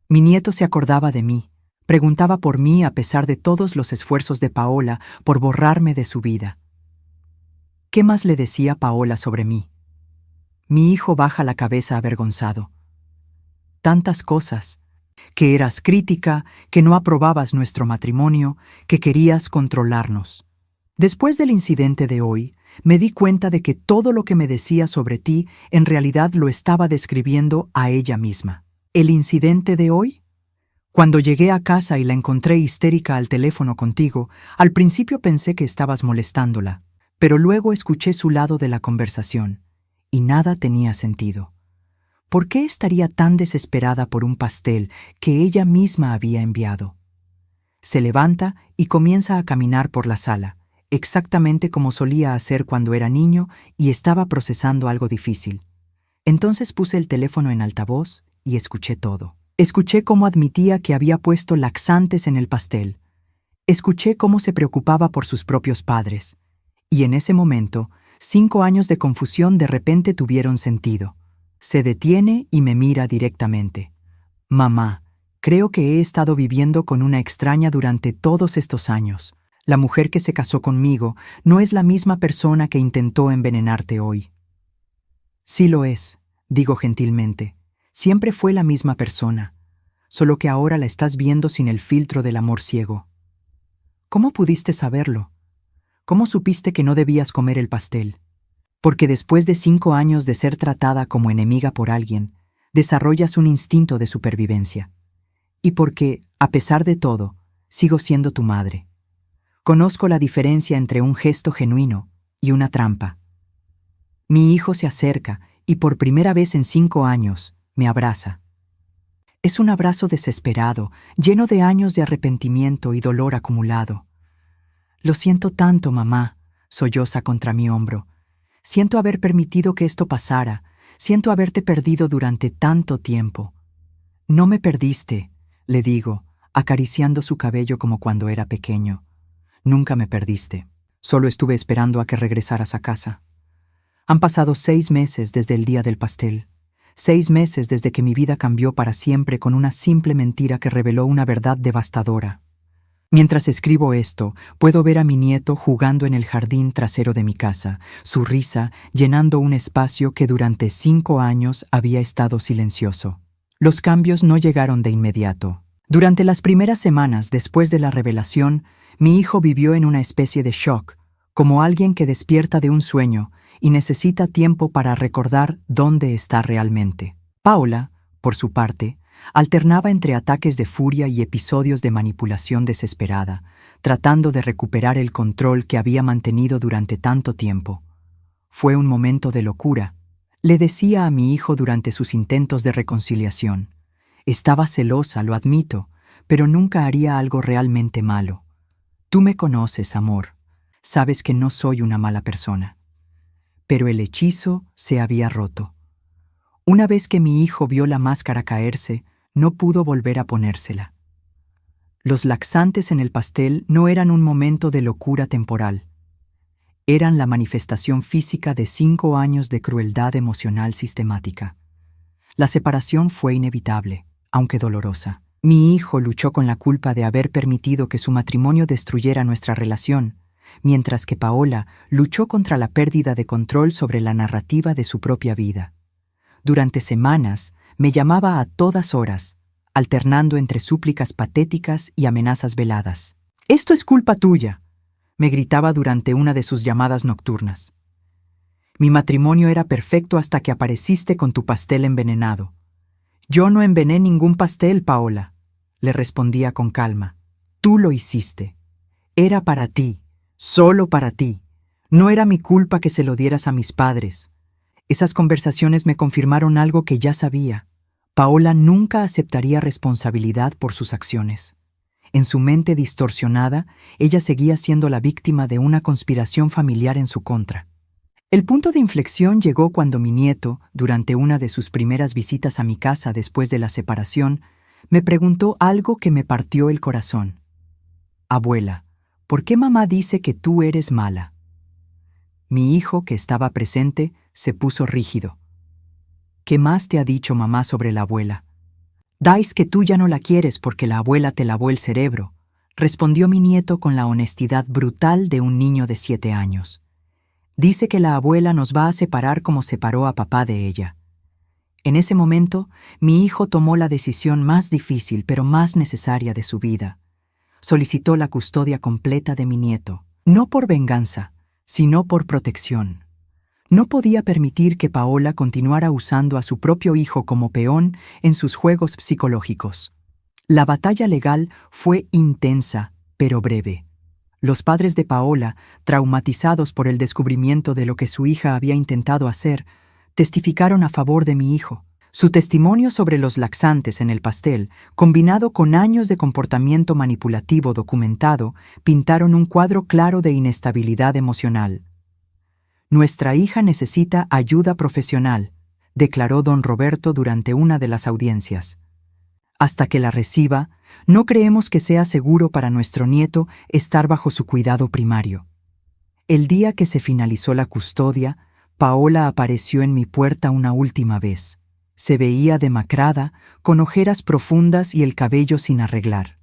Mi nieto se acordaba de mí, preguntaba por mí a pesar de todos los esfuerzos de Paola por borrarme de su vida. ¿Qué más le decía Paola sobre mí? Mi hijo baja la cabeza avergonzado. Tantas cosas. Que eras crítica, que no aprobabas nuestro matrimonio, que querías controlarnos. Después del incidente de hoy, me di cuenta de que todo lo que me decía sobre ti en realidad lo estaba describiendo a ella misma. ¿El incidente de hoy? Cuando llegué a casa y la encontré histérica al teléfono contigo, al principio pensé que estabas molestándola, pero luego escuché su lado de la conversación, y nada tenía sentido. ¿Por qué estaría tan desesperada por un pastel que ella misma había enviado? Se levanta y comienza a caminar por la sala, exactamente como solía hacer cuando era niño y estaba procesando algo difícil. Entonces puse el teléfono en altavoz y escuché todo. Escuché cómo admitía que había puesto laxantes en el pastel. Escuché cómo se preocupaba por sus propios padres. Y en ese momento, 5 años de confusión de repente tuvieron sentido. Se detiene y me mira directamente. Mamá, creo que he estado viviendo con una extraña durante todos estos años. La mujer que se casó conmigo no es la misma persona que intentó envenenarte hoy. Sí lo es, digo gentilmente. Siempre fue la misma persona, solo que ahora la estás viendo sin el filtro del amor ciego. ¿Cómo pudiste saberlo? ¿Cómo supiste que no debías comer el pastel? Porque después de 5 años de ser tratada como enemiga por alguien, desarrollas un instinto de supervivencia. Y porque, a pesar de todo, sigo siendo tu madre. Conozco la diferencia entre un gesto genuino y una trampa. Mi hijo se acerca y por primera vez en 5 años me abraza. Es un abrazo desesperado, lleno de años de arrepentimiento y dolor acumulado. Lo siento tanto, mamá, solloza contra mi hombro. Siento haber permitido que esto pasara, siento haberte perdido durante tanto tiempo. No me perdiste, le digo, acariciando su cabello como cuando era pequeño. Nunca me perdiste. Solo estuve esperando a que regresaras a casa. Han pasado 6 meses desde el día del pastel. 6 meses desde que mi vida cambió para siempre con una simple mentira que reveló una verdad devastadora. Mientras escribo esto, puedo ver a mi nieto jugando en el jardín trasero de mi casa, su risa llenando un espacio que durante 5 años había estado silencioso. Los cambios no llegaron de inmediato. Durante las primeras semanas después de la revelación, mi hijo vivió en una especie de shock, como alguien que despierta de un sueño y necesita tiempo para recordar dónde está realmente. Paola, por su parte, alternaba entre ataques de furia y episodios de manipulación desesperada, tratando de recuperar el control que había mantenido durante tanto tiempo. Fue un momento de locura, le decía a mi hijo durante sus intentos de reconciliación. Estaba celosa, lo admito, pero nunca haría algo realmente malo. Tú me conoces, amor. Sabes que no soy una mala persona. Pero el hechizo se había roto. Una vez que mi hijo vio la máscara caerse, no pudo volver a ponérsela. Los laxantes en el pastel no eran un momento de locura temporal. Eran la manifestación física de 5 años de crueldad emocional sistemática. La separación fue inevitable, aunque dolorosa. Mi hijo luchó con la culpa de haber permitido que su matrimonio destruyera nuestra relación, mientras que Paola luchó contra la pérdida de control sobre la narrativa de su propia vida. Durante semanas me llamaba a todas horas, alternando entre súplicas patéticas y amenazas veladas. «Esto es culpa tuya», me gritaba durante una de sus llamadas nocturnas. «Mi matrimonio era perfecto hasta que apareciste con tu pastel envenenado». «Yo no envenené ningún pastel, Paola», le respondía con calma. «Tú lo hiciste. Era para ti, solo para ti. No era mi culpa que se lo dieras a mis padres. Esas conversaciones me confirmaron algo que ya sabía. Paola nunca aceptaría responsabilidad por sus acciones. En su mente distorsionada, ella seguía siendo la víctima de una conspiración familiar en su contra. El punto de inflexión llegó cuando mi nieto, durante una de sus primeras visitas a mi casa después de la separación, me preguntó algo que me partió el corazón. Abuela, ¿por qué mamá dice que tú eres mala? Mi hijo, que estaba presente, se puso rígido. ¿Qué más te ha dicho mamá sobre la abuela? Dais que tú ya no la quieres porque la abuela te lavó el cerebro, respondió mi nieto con la honestidad brutal de un niño de 7 años. Dice que la abuela nos va a separar como separó a papá de ella. En ese momento, mi hijo tomó la decisión más difícil pero más necesaria de su vida. Solicitó la custodia completa de mi nieto, no por venganza, sino por protección. No podía permitir que Paola continuara usando a su propio hijo como peón en sus juegos psicológicos. La batalla legal fue intensa, pero breve. Los padres de Paola, traumatizados por el descubrimiento de lo que su hija había intentado hacer, testificaron a favor de mi hijo. Su testimonio sobre los laxantes en el pastel, combinado con años de comportamiento manipulativo documentado, pintaron un cuadro claro de inestabilidad emocional. Nuestra hija necesita ayuda profesional, declaró don Roberto durante una de las audiencias. Hasta que la reciba, no creemos que sea seguro para nuestro nieto estar bajo su cuidado primario. El día que se finalizó la custodia, Paola apareció en mi puerta una última vez. Se veía demacrada, con ojeras profundas y el cabello sin arreglar.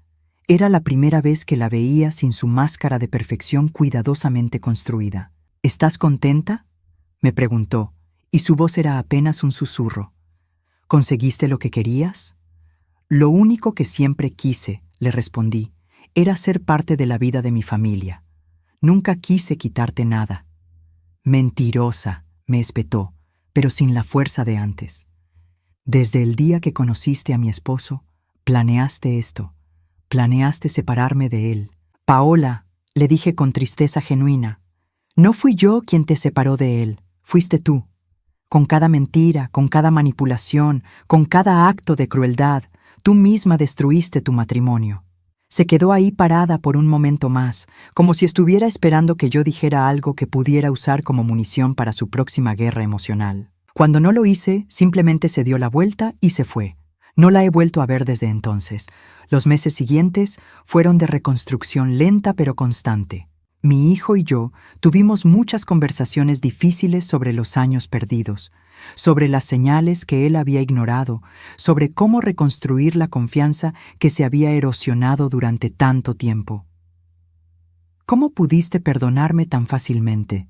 Era la primera vez que la veía sin su máscara de perfección cuidadosamente construida. ¿Estás contenta?, me preguntó, y su voz era apenas un susurro. ¿Conseguiste lo que querías? Lo único que siempre quise, le respondí, era ser parte de la vida de mi familia. Nunca quise quitarte nada. Mentirosa, me espetó, pero sin la fuerza de antes. Desde el día que conociste a mi esposo, planeaste esto. Planeaste separarme de él. Paola, le dije con tristeza genuina, no fui yo quien te separó de él, fuiste tú. Con cada mentira, con cada manipulación, con cada acto de crueldad, tú misma destruiste tu matrimonio. Se quedó ahí parada por un momento más, como si estuviera esperando que yo dijera algo que pudiera usar como munición para su próxima guerra emocional. Cuando no lo hice, simplemente se dio la vuelta y se fue. No la he vuelto a ver desde entonces. Los meses siguientes fueron de reconstrucción lenta pero constante. Mi hijo y yo tuvimos muchas conversaciones difíciles sobre los años perdidos, sobre las señales que él había ignorado, sobre cómo reconstruir la confianza que se había erosionado durante tanto tiempo. ¿Cómo pudiste perdonarme tan fácilmente?,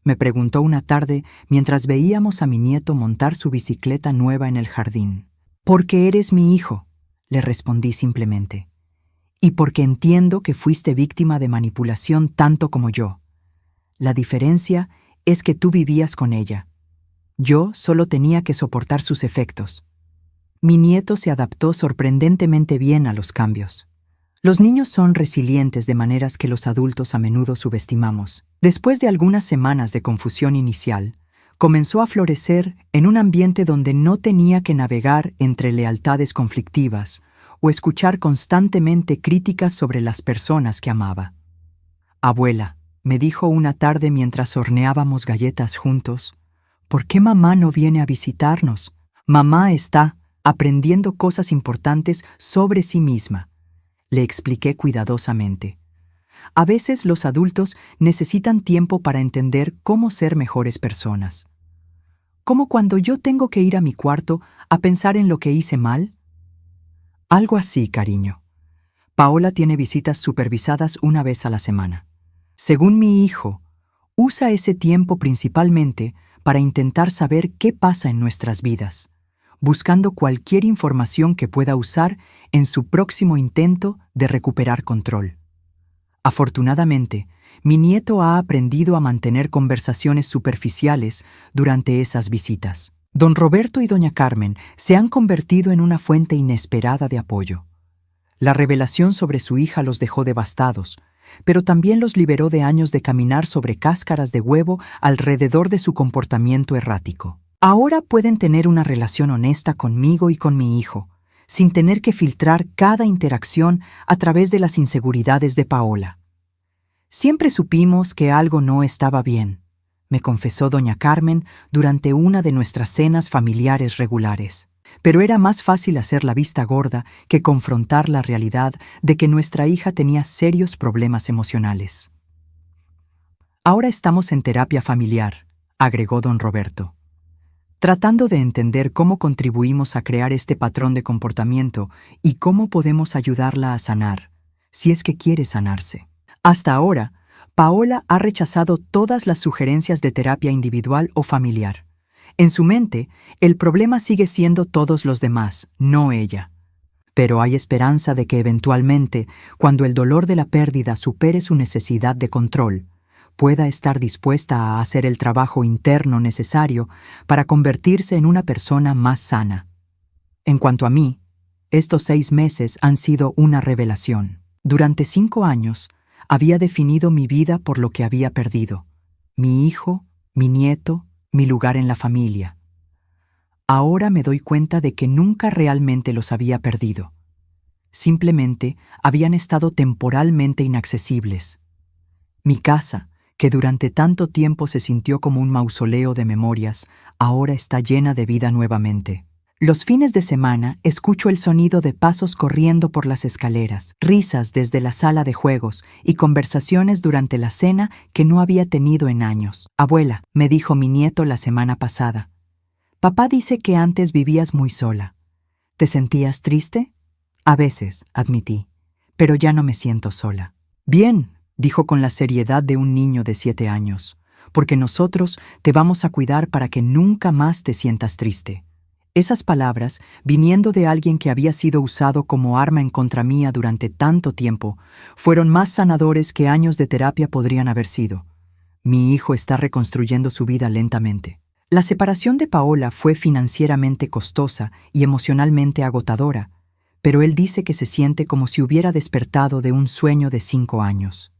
me preguntó una tarde mientras veíamos a mi nieto montar su bicicleta nueva en el jardín. Porque eres mi hijo, le respondí simplemente. Y porque entiendo que fuiste víctima de manipulación tanto como yo. La diferencia es que tú vivías con ella. Yo solo tenía que soportar sus efectos. Mi nieto se adaptó sorprendentemente bien a los cambios. Los niños son resilientes de maneras que los adultos a menudo subestimamos. Después de algunas semanas de confusión inicial, comenzó a florecer en un ambiente donde no tenía que navegar entre lealtades conflictivas o escuchar constantemente críticas sobre las personas que amaba. Abuela, me dijo una tarde mientras horneábamos galletas juntos, ¿por qué mamá no viene a visitarnos? Mamá está aprendiendo cosas importantes sobre sí misma. Le expliqué cuidadosamente. A veces los adultos necesitan tiempo para entender cómo ser mejores personas. ¿Como cuando yo tengo que ir a mi cuarto a pensar en lo que hice mal? Algo así, cariño. Paola tiene visitas supervisadas una vez a la semana. Según mi hijo, usa ese tiempo principalmente para intentar saber qué pasa en nuestras vidas, buscando cualquier información que pueda usar en su próximo intento de recuperar control. Afortunadamente, mi nieto ha aprendido a mantener conversaciones superficiales durante esas visitas. Don Roberto y doña Carmen se han convertido en una fuente inesperada de apoyo. La revelación sobre su hija los dejó devastados, pero también los liberó de años de caminar sobre cáscaras de huevo alrededor de su comportamiento errático. Ahora pueden tener una relación honesta conmigo y con mi hijo, sin tener que filtrar cada interacción a través de las inseguridades de Paola. Siempre supimos que algo no estaba bien, me confesó doña Carmen durante una de nuestras cenas familiares regulares. Pero era más fácil hacer la vista gorda que confrontar la realidad de que nuestra hija tenía serios problemas emocionales. Ahora estamos en terapia familiar, agregó don Roberto, tratando de entender cómo contribuimos a crear este patrón de comportamiento y cómo podemos ayudarla a sanar, si es que quiere sanarse. Hasta ahora, Paola ha rechazado todas las sugerencias de terapia individual o familiar. En su mente, el problema sigue siendo todos los demás, no ella. Pero hay esperanza de que eventualmente, cuando el dolor de la pérdida supere su necesidad de control, pueda estar dispuesta a hacer el trabajo interno necesario para convertirse en una persona más sana. En cuanto a mí, estos 6 meses han sido una revelación. Durante 5 años, había definido mi vida por lo que había perdido: mi hijo, mi nieto, mi lugar en la familia. Ahora me doy cuenta de que nunca realmente los había perdido. Simplemente habían estado temporalmente inaccesibles. Mi casa, que durante tanto tiempo se sintió como un mausoleo de memorias, ahora está llena de vida nuevamente. Los fines de semana escucho el sonido de pasos corriendo por las escaleras, risas desde la sala de juegos y conversaciones durante la cena que no había tenido en años. Abuela, me dijo mi nieto la semana pasada, papá dice que antes vivías muy sola. ¿Te sentías triste? A veces, admití, pero ya no me siento sola. Bien, dijo con la seriedad de un niño de 7 años, porque nosotros te vamos a cuidar para que nunca más te sientas triste. Esas palabras, viniendo de alguien que había sido usado como arma en contra mía durante tanto tiempo, fueron más sanadores que años de terapia podrían haber sido. Mi hijo está reconstruyendo su vida lentamente. La separación de Paola fue financieramente costosa y emocionalmente agotadora, pero él dice que se siente como si hubiera despertado de un sueño de 5 años.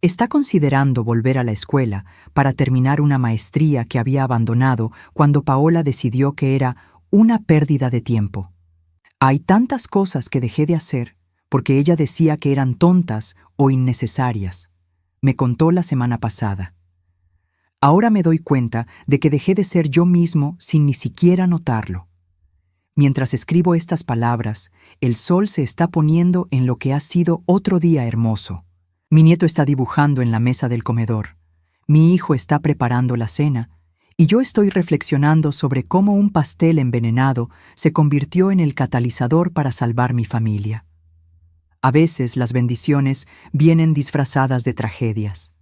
Está considerando volver a la escuela para terminar una maestría que había abandonado cuando Paola decidió que era una pérdida de tiempo. Hay tantas cosas que dejé de hacer porque ella decía que eran tontas o innecesarias, me contó la semana pasada. Ahora me doy cuenta de que dejé de ser yo mismo sin ni siquiera notarlo. Mientras escribo estas palabras, el sol se está poniendo en lo que ha sido otro día hermoso. Mi nieto está dibujando en la mesa del comedor. Mi hijo está preparando la cena. Y yo estoy reflexionando sobre cómo un pastel envenenado se convirtió en el catalizador para salvar mi familia. A veces las bendiciones vienen disfrazadas de tragedias.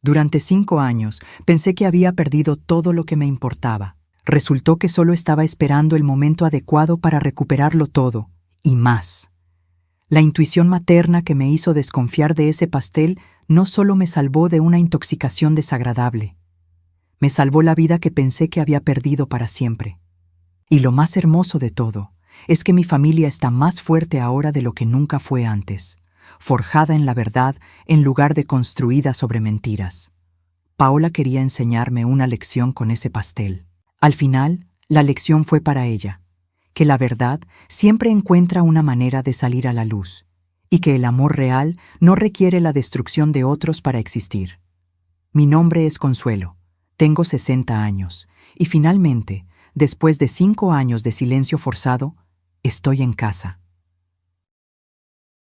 Durante 5 años pensé que había perdido todo lo que me importaba. Resultó que solo estaba esperando el momento adecuado para recuperarlo todo, y más. La intuición materna que me hizo desconfiar de ese pastel no solo me salvó de una intoxicación desagradable, me salvó la vida que pensé que había perdido para siempre. Y lo más hermoso de todo es que mi familia está más fuerte ahora de lo que nunca fue antes, forjada en la verdad en lugar de construida sobre mentiras. Paola quería enseñarme una lección con ese pastel. Al final, la lección fue para ella, que la verdad siempre encuentra una manera de salir a la luz, y que el amor real no requiere la destrucción de otros para existir. Mi nombre es Consuelo. Tengo 60 años, y finalmente, después de 5 años de silencio forzado, estoy en casa.